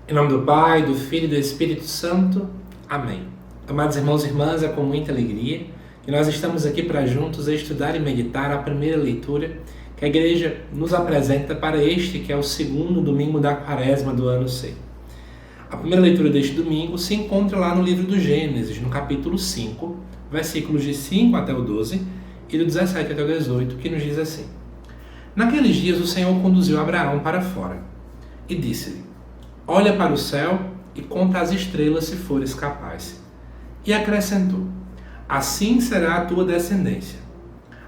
Em nome do Pai, do Filho e do Espírito Santo. Amém. Amados irmãos e irmãs, é com muita alegria que nós estamos aqui para juntos estudar e meditar a primeira leitura que a Igreja nos apresenta para este que é o segundo domingo da Quaresma do ano C. A primeira leitura deste domingo se encontra lá no livro do Gênesis, no capítulo 5, versículos de 5 até o 12 e do 17 até o 18, que nos diz assim: Naqueles dias o Senhor conduziu Abraão para fora e disse-lhe: Olha para o céu e conta as estrelas se fores capaz. E acrescentou: Assim será a tua descendência.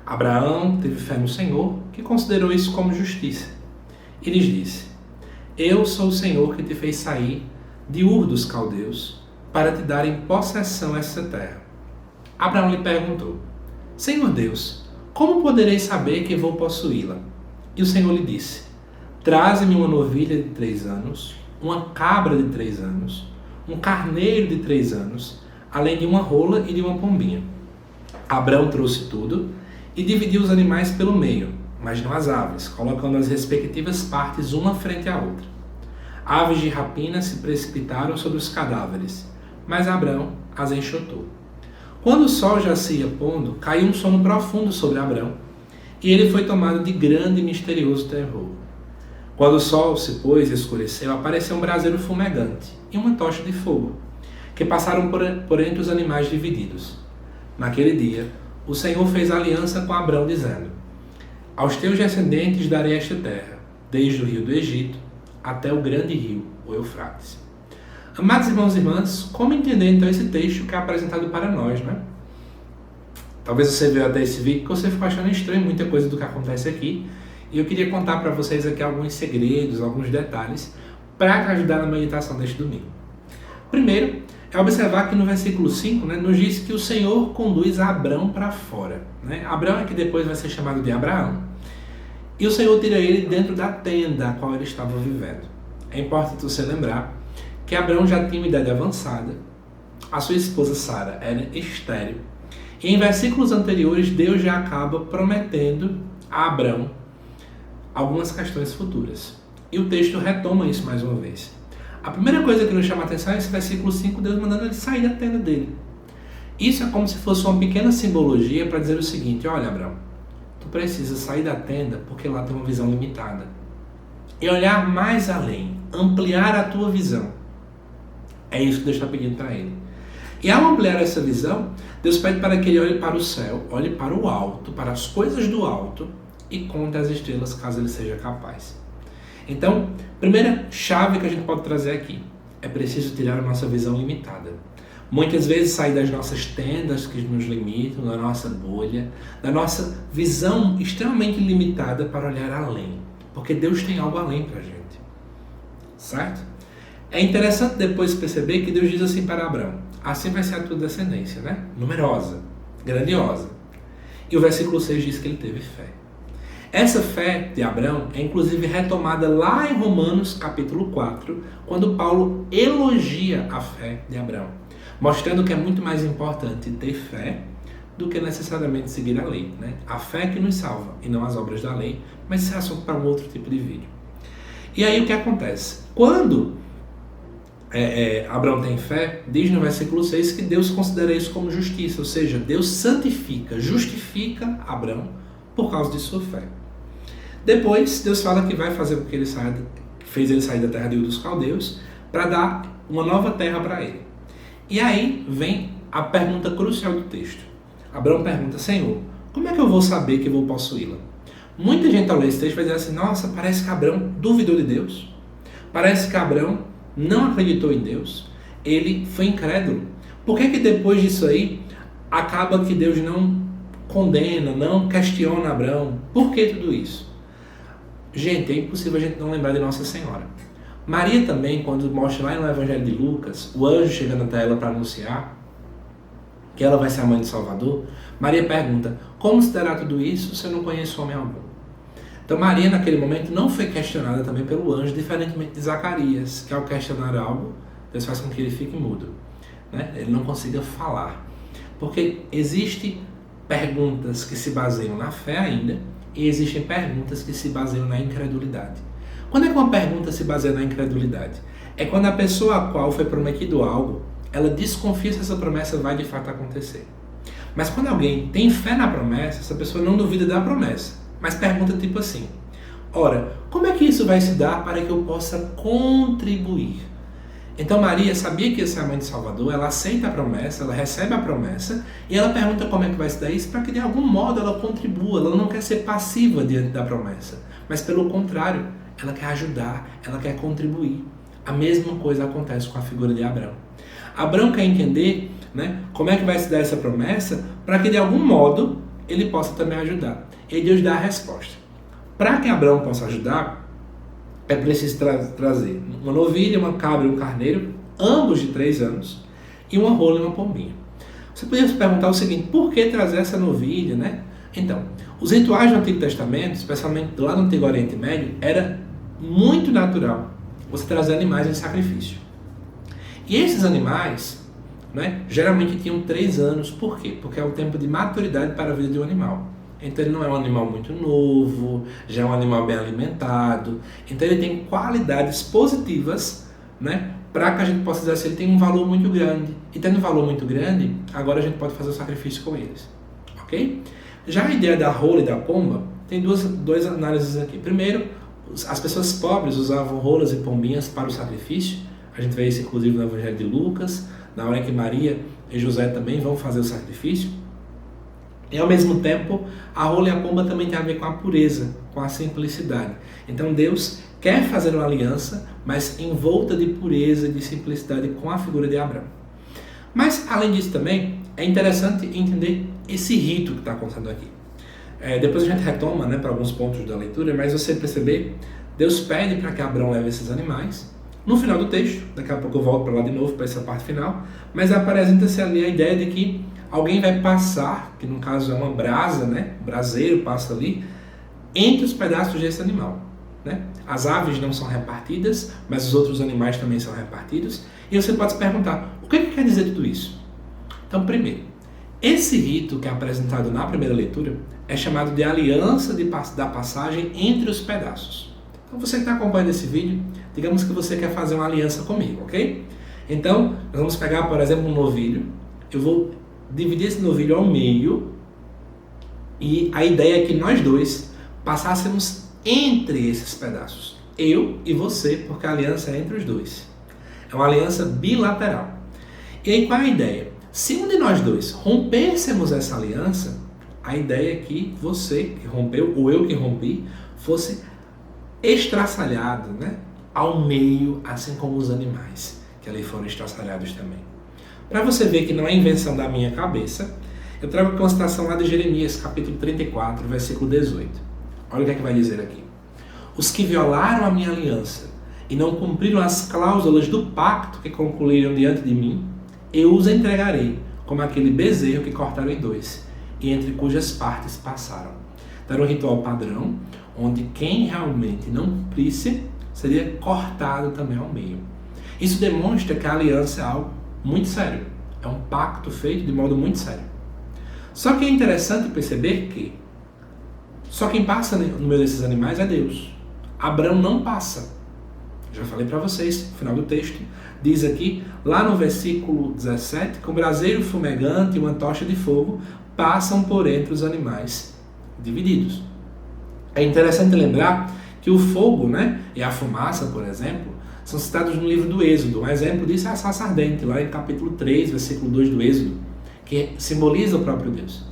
Abraão teve fé no Senhor, que considerou isso como justiça. E lhes disse: Eu sou o Senhor que te fez sair de Ur dos Caldeus, para te dar em possessão essa terra. Abraão lhe perguntou: Senhor Deus, como poderei saber que vou possuí-la? E o Senhor lhe disse: Traze-me uma novilha de 3 anos, uma cabra de 3 anos, um carneiro de 3 anos, além de uma rola e de uma pombinha. Abraão trouxe tudo e dividiu os animais pelo meio, mas não as aves, colocando as respectivas partes uma frente à outra. Aves de rapina se precipitaram sobre os cadáveres, mas Abraão as enxotou. Quando o sol já se ia pondo, caiu um sono profundo sobre Abraão, e ele foi tomado de grande e misterioso terror. Quando o sol se pôs e escureceu, apareceu um braseiro fumegante e uma tocha de fogo, que passaram por entre os animais divididos. Naquele dia, o Senhor fez aliança com Abraão, dizendo: Aos teus descendentes darei esta terra, desde o rio do Egito até o grande rio, o Eufrates. Amados irmãos e irmãs, como entender então esse texto que é apresentado para nós, né? Talvez você veja até esse vídeo que você ficou achando estranho muita coisa do que acontece aqui, e eu queria contar para vocês aqui alguns segredos, alguns detalhes, para ajudar na meditação deste domingo. Primeiro, é observar que no versículo 5, nos diz que o Senhor conduz Abraão para fora. Abraão é que depois vai ser chamado de Abraão. E o Senhor tira ele dentro da tenda a qual ele estava vivendo. É importante você lembrar que Abraão já tinha uma idade avançada, a sua esposa Sara era estéril, e em versículos anteriores Deus já acaba prometendo a Abraão algumas questões futuras. E o texto retoma isso mais uma vez. A primeira coisa que nos chama a atenção é esse versículo 5, Deus mandando ele sair da tenda dele. Isso é como se fosse uma pequena simbologia para dizer o seguinte: olha, Abraão, tu precisa sair da tenda porque lá tem uma visão limitada. E olhar mais além, ampliar a tua visão. É isso que Deus está pedindo para ele. E ao ampliar essa visão, Deus pede para que ele olhe para o céu, olhe para o alto, para as coisas do alto, e conte as estrelas caso ele seja capaz. Então, primeira chave que a gente pode trazer aqui: é preciso tirar a nossa visão limitada. Muitas vezes sair das nossas tendas que nos limitam, da nossa bolha, da nossa visão extremamente limitada para olhar além. Porque Deus tem algo além para a gente. Certo? É interessante depois perceber que Deus diz assim para Abraão: assim vai ser a tua descendência, numerosa, grandiosa. E o versículo 6 diz que ele teve fé. Essa fé de Abraão é inclusive retomada lá em Romanos capítulo 4, quando Paulo elogia a fé de Abraão, mostrando que é muito mais importante ter fé do que necessariamente seguir a lei. A fé que nos salva e não as obras da lei, mas isso é assunto para um outro tipo de vídeo. E aí o que acontece? Quando Abraão tem fé, diz no versículo 6 que Deus considera isso como justiça, ou seja, Deus santifica, justifica Abraão por causa de sua fé. Depois, Deus fala que vai fazer com que fez ele sair da terra de Ur dos Caldeus para dar uma nova terra para ele. E aí vem a pergunta crucial do texto. Abraão pergunta: Senhor, como é que eu vou saber que vou possuí-la? Muita gente ao ler esse texto vai dizer assim: nossa, parece que Abraão duvidou de Deus. Parece que Abraão não acreditou em Deus. Ele foi incrédulo. Por que depois disso aí acaba que Deus não condena, não questiona Abraão? Por que tudo isso? Gente, é impossível a gente não lembrar de Nossa Senhora. Maria também, quando mostra lá no Evangelho de Lucas, o anjo chegando até ela para anunciar que ela vai ser a mãe de Salvador, Maria pergunta: como se dará tudo isso se eu não conheço homem algum? Então Maria naquele momento não foi questionada também pelo anjo, diferentemente de Zacarias, que ao questionar algo, Deus faz com que ele fique mudo, ele não consiga falar. Porque existem perguntas que se baseiam na fé ainda, e existem perguntas que se baseiam na incredulidade. Quando é que uma pergunta se baseia na incredulidade? é quando a pessoa a qual foi prometido algo, ela desconfia se essa promessa vai de fato acontecer. Mas quando alguém tem fé na promessa, essa pessoa não duvida da promessa, mas pergunta tipo assim: ora, como é que isso vai se dar para que eu possa contribuir? Então Maria sabia que ia ser a mãe de Salvador, ela aceita a promessa, ela recebe a promessa e ela pergunta como é que vai se dar isso para que de algum modo ela contribua. Ela não quer ser passiva diante da promessa, mas pelo contrário, ela quer ajudar, ela quer contribuir. A mesma coisa acontece com a figura de Abraão. Abraão quer entender, né, como é que vai se dar essa promessa para que de algum modo ele possa também ajudar. E Deus dá a resposta. Para que Abraão possa ajudar, é preciso trazer uma novilha, uma cabra e um carneiro, ambos de 3 anos, e uma rola e uma pombinha. Você poderia se perguntar o seguinte: por que trazer essa novilha, né? Então, os rituais do Antigo Testamento, especialmente lá no Antigo Oriente Médio, era muito natural você trazer animais em sacrifício. E esses animais, né, geralmente tinham 3 anos. Por quê? Porque é o tempo de maturidade para a vida de um animal. Então ele não é um animal muito novo, já é um animal bem alimentado. Então ele tem qualidades positivas, né, para que a gente possa dizer assim, ele tem um valor muito grande. E tendo um valor muito grande, agora a gente pode fazer o sacrifício com eles. Ok? Já a ideia da rola e da pomba, tem duas análises aqui. Primeiro, as pessoas pobres usavam rolas e pombinhas para o sacrifício. A gente vê isso inclusive no Evangelho de Lucas, na hora em que Maria e José também vão fazer o sacrifício. E ao mesmo tempo, a rola e a pomba também tem a ver com a pureza, com a simplicidade. Então Deus quer fazer uma aliança, mas envolta de pureza e de simplicidade com a figura de Abraão. Mas além disso também, é interessante entender esse rito que está acontecendo aqui. Depois a gente retoma, né, para alguns pontos da leitura, mas você perceber, Deus pede para que Abraão leve esses animais. No final do texto, daqui a pouco eu volto para lá de novo, para essa parte final, mas apresenta-se ali a ideia de que alguém vai passar, que no caso é uma brasa, né, um braseiro passa ali, entre os pedaços desse animal. Né? As aves não são repartidas, mas os outros animais também são repartidos. E você pode se perguntar, o que quer dizer tudo isso? Então, primeiro, esse rito que é apresentado na primeira leitura é chamado de aliança da passagem entre os pedaços. Então, você que está acompanhando esse vídeo, digamos que você quer fazer uma aliança comigo, ok? Então, nós vamos pegar, por exemplo, um novilho. Eu vou dividir esse novilho ao meio e a ideia é que nós dois passássemos entre esses pedaços. Eu e você, porque a aliança é entre os dois. É uma aliança bilateral. E aí qual é a ideia? Se um de nós dois rompêssemos essa aliança, a ideia é que você que rompeu, ou eu que rompi, fosse estraçalhado, né, ao meio, assim como os animais, que ali foram estraçalhados também. Para você ver que não é invenção da minha cabeça, eu trago aqui uma citação lá de Jeremias, capítulo 34, versículo 18. Olha o que é que vai dizer aqui. Os que violaram a minha aliança e não cumpriram as cláusulas do pacto que concluíram diante de mim, eu os entregarei como aquele bezerro que cortaram em 2 e entre cujas partes passaram. Então, era um ritual padrão, onde quem realmente não cumprisse seria cortado também ao meio. Isso demonstra que a aliança é algo muito sério. É um pacto feito de modo muito sério. Só que é interessante perceber que só quem passa no meio desses animais é Deus. Abraão não passa. Já falei para vocês, no final do texto, diz aqui, lá no versículo 17, que um braseiro fumegante e uma tocha de fogo passam por entre os animais divididos. É interessante lembrar que o fogo, né, e a fumaça, por exemplo, são citados no livro do Êxodo. Um exemplo disso é a sarça ardente, lá em capítulo 3, versículo 2 do Êxodo, que simboliza o próprio Deus.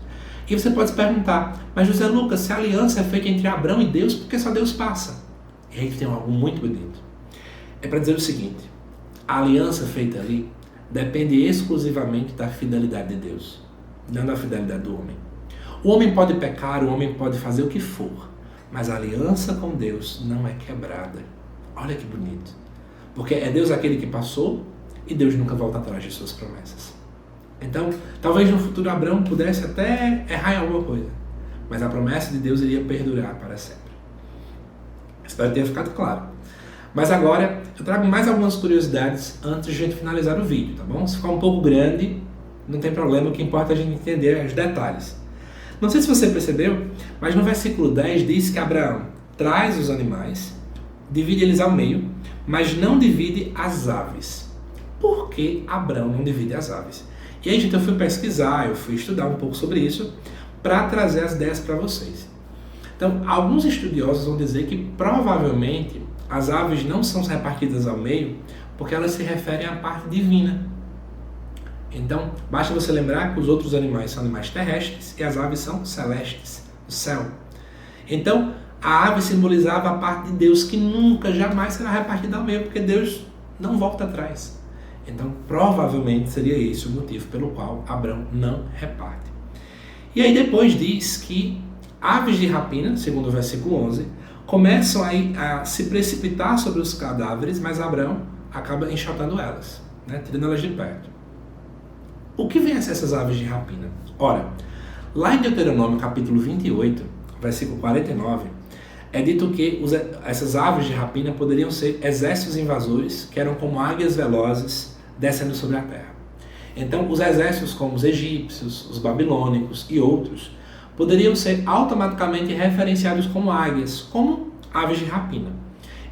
E você pode se perguntar, mas José Lucas, se a aliança é feita entre Abraão e Deus, por que só Deus passa? E aí tem algo muito bonito. É para dizer o seguinte, a aliança feita ali depende exclusivamente da fidelidade de Deus, não da fidelidade do homem. O homem pode pecar, o homem pode fazer o que for, mas a aliança com Deus não é quebrada. Olha que bonito. Porque é Deus aquele que passou e Deus nunca volta atrás de suas promessas. Então, talvez no futuro Abraão pudesse até errar em alguma coisa, mas a promessa de Deus iria perdurar para sempre. Espero que tenha ficado claro. Mas agora eu trago mais algumas curiosidades antes de a gente finalizar o vídeo, tá bom? Se ficar um pouco grande, não tem problema, o que importa é a gente entender os detalhes. Não sei se você percebeu, mas no versículo 10 diz que Abraão traz os animais, divide eles ao meio, mas não divide as aves. Por que Abrão não divide as aves? E aí, gente, eu fui pesquisar, eu fui estudar um pouco sobre isso para trazer as ideias para vocês. Então, alguns estudiosos vão dizer que provavelmente as aves não são repartidas ao meio porque elas se referem à parte divina. Então, basta você lembrar que os outros animais são animais terrestres e as aves são celestes, do céu. Então, a ave simbolizava a parte de Deus que nunca, jamais será repartida ao meio, porque Deus não volta atrás. Então, provavelmente seria esse o motivo pelo qual Abrão não reparte. E aí depois diz que aves de rapina, segundo o versículo 11, começam a se precipitar sobre os cadáveres, mas Abrão acaba enxotando elas, né, tirando elas de perto. O que vem a ser essas aves de rapina? Ora, lá em Deuteronômio capítulo 28, versículo 49, é dito que essas aves de rapina poderiam ser exércitos invasores que eram como águias velozes descendo sobre a terra. Então, os exércitos como os egípcios, os babilônicos e outros poderiam ser automaticamente referenciados como águias, como aves de rapina.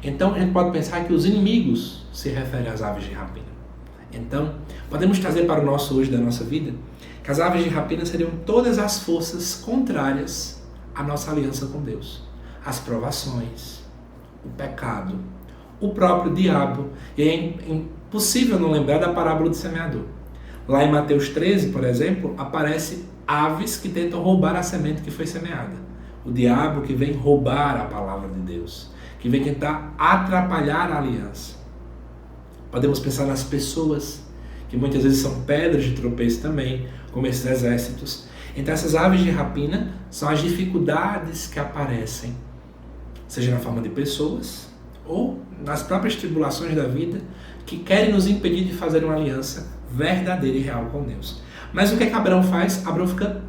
Então, a gente pode pensar que os inimigos se referem às aves de rapina. Então, podemos trazer para o nosso hoje da nossa vida que as aves de rapina seriam todas as forças contrárias à nossa aliança com Deus. As provações, o pecado, o próprio diabo. E é impossível não lembrar da parábola do semeador. Lá em Mateus 13, por exemplo, aparece aves que tentam roubar a semente que foi semeada. O diabo que vem roubar a palavra de Deus, que vem tentar atrapalhar a aliança. Podemos pensar nas pessoas, que muitas vezes são pedras de tropeço também, como esses exércitos. Então essas aves de rapina são as dificuldades que aparecem, seja na forma de pessoas ou nas próprias tribulações da vida, que querem nos impedir de fazer uma aliança verdadeira e real com Deus. Mas o que é que Abrão faz? Abrão fica,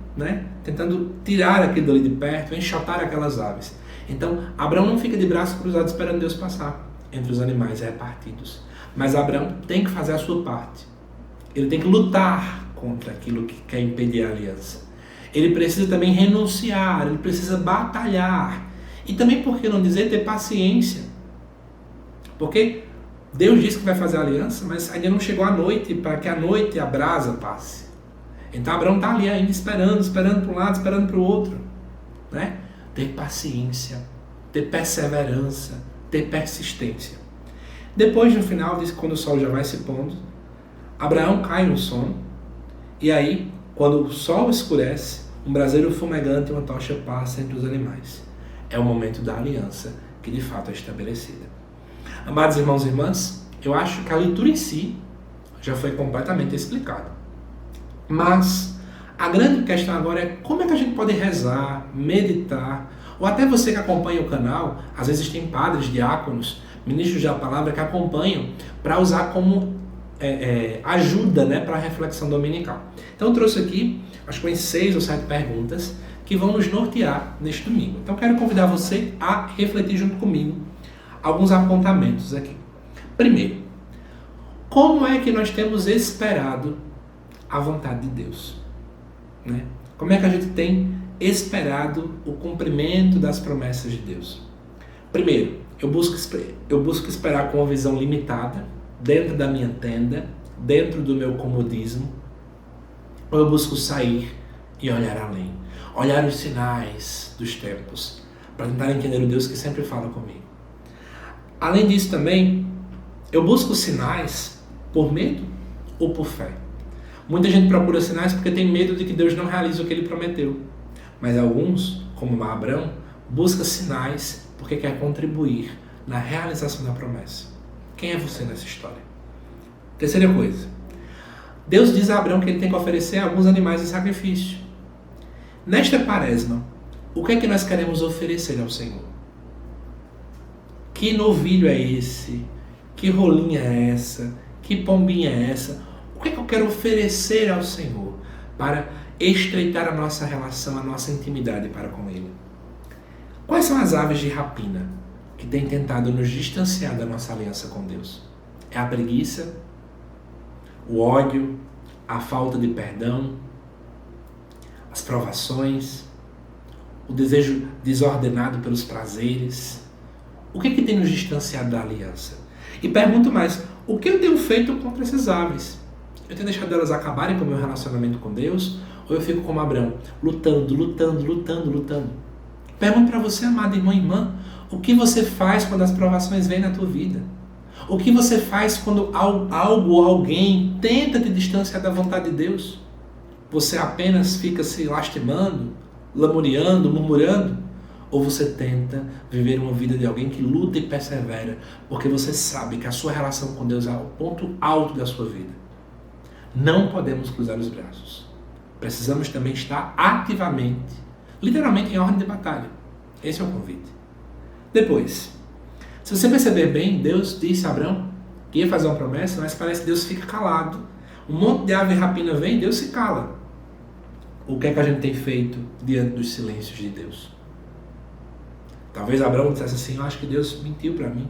tentando tirar aquilo ali de perto, enxotar aquelas aves. Então, Abrão não fica de braços cruzados esperando Deus passar entre os animais repartidos. Mas Abrão tem que fazer a sua parte. Ele tem que lutar contra aquilo que quer impedir a aliança. Ele precisa também renunciar, ele precisa batalhar. E também, por que não dizer, ter paciência. Porque Deus disse que vai fazer a aliança, mas ainda não chegou a noite, para que a noite a brasa passe. Então Abrão está ali ainda esperando para um lado, esperando para o outro. Ter paciência, ter perseverança, ter persistência. Depois, no final, diz que quando o sol já vai se pondo, Abraão cai no sono, e aí, quando o sol escurece, um braseiro fumegante e uma tocha passa entre os animais. É o momento da aliança que de fato é estabelecida. Amados irmãos e irmãs, eu acho que a leitura em si já foi completamente explicada. Mas a grande questão agora é como é que a gente pode rezar, meditar, ou até você que acompanha o canal, às vezes tem padres, diáconos, ministros da palavra que acompanham para usar como ajuda para a reflexão dominical. Então eu trouxe aqui, acho que umas 6 ou 7 perguntas que vão nos nortear neste domingo. Então eu quero convidar você a refletir junto comigo alguns apontamentos aqui. Primeiro, como é que nós temos esperado a vontade de Deus? Como é que a gente tem esperado o cumprimento das promessas de Deus? Primeiro, eu busco esperar com uma visão limitada, dentro da minha tenda, dentro do meu comodismo, ou eu busco sair e olhar além, olhar os sinais dos tempos, para tentar entender o Deus que sempre fala comigo. Além disso também, eu busco sinais por medo ou por fé. Muita gente procura sinais porque tem medo de que Deus não realize o que Ele prometeu. Mas alguns, como Abrão, buscam sinais porque quer contribuir na realização da promessa. Quem é você nessa história? Terceira coisa. Deus diz a Abrão que ele tem que oferecer alguns animais em sacrifício. Nesta quaresma, o que é que nós queremos oferecer ao Senhor? Que novilho é esse? Que rolinha é essa? Que pombinha é essa? O que é que eu quero oferecer ao Senhor para estreitar a nossa relação, a nossa intimidade para com Ele? Quais são as aves de rapina que têm tentado nos distanciar da nossa aliança com Deus? É a preguiça, o ódio, a falta de perdão, as provações, o desejo desordenado pelos prazeres, O que tem nos distanciado da aliança? E pergunto mais, o que eu tenho feito contra essas aves? Eu tenho deixado elas acabarem com o meu relacionamento com Deus? Ou eu fico como Abraão, lutando? Pergunto para você, amado irmão e irmã, o que você faz quando as provações vêm na tua vida? O que você faz quando algo ou alguém tenta te distanciar da vontade de Deus? Você apenas fica se lastimando, lamuriando, murmurando? Ou você tenta viver uma vida de alguém que luta e persevera, porque você sabe que a sua relação com Deus é o ponto alto da sua vida? Não podemos cruzar os braços. Precisamos também estar ativamente, literalmente em ordem de batalha. Esse é o convite. Depois, se você perceber bem, Deus disse a Abraão que ia fazer uma promessa, mas parece que Deus fica calado. Um monte de ave rapina vem, Deus se cala. O que é que a gente tem feito diante dos silêncios de Deus? Talvez Abraão dissesse assim, eu acho que Deus mentiu para mim.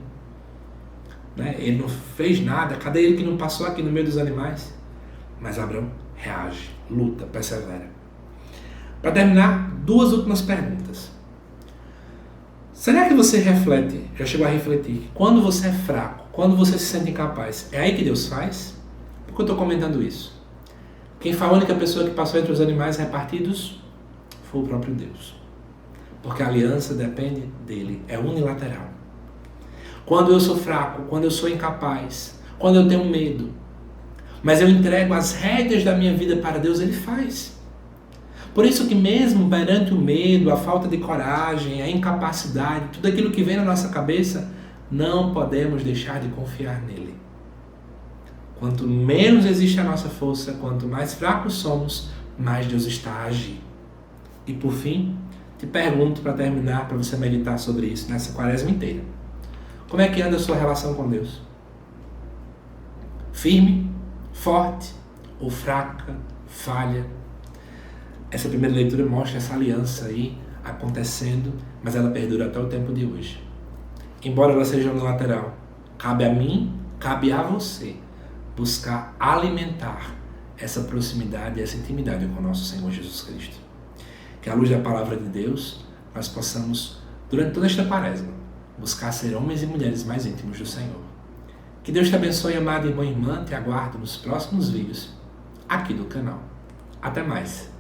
Né? Ele não fez nada, cadê ele que não passou aqui no meio dos animais? Mas Abraão reage, luta, persevera. Para terminar, duas últimas perguntas. Será que você reflete, já chegou a refletir, que quando você é fraco, quando você se sente incapaz, é aí que Deus faz? Por que eu estou comentando isso? Quem foi a única pessoa que passou entre os animais repartidos foi o próprio Deus. Porque a aliança depende dele, é unilateral. Quando eu sou fraco, quando eu sou incapaz, quando eu tenho medo, mas eu entrego as rédeas da minha vida para Deus, Ele faz. Por isso que mesmo perante o medo, a falta de coragem, a incapacidade, tudo aquilo que vem na nossa cabeça, não podemos deixar de confiar nele. Quanto menos existe a nossa força, quanto mais fracos somos, mais Deus está a agir. E por fim, te pergunto para terminar, para você meditar sobre isso nessa quaresma inteira. Como é que anda a sua relação com Deus? Firme, forte ou fraca, falha? Essa primeira leitura mostra essa aliança aí acontecendo, mas ela perdura até o tempo de hoje. Embora ela seja unilateral, cabe a mim, cabe a você buscar alimentar essa proximidade, essa intimidade com o nosso Senhor Jesus Cristo. Que à luz da palavra de Deus, nós possamos, durante toda esta quaresma, buscar ser homens e mulheres mais íntimos do Senhor. Que Deus te abençoe, amado irmão e irmã, te aguardo nos próximos vídeos aqui do canal. Até mais!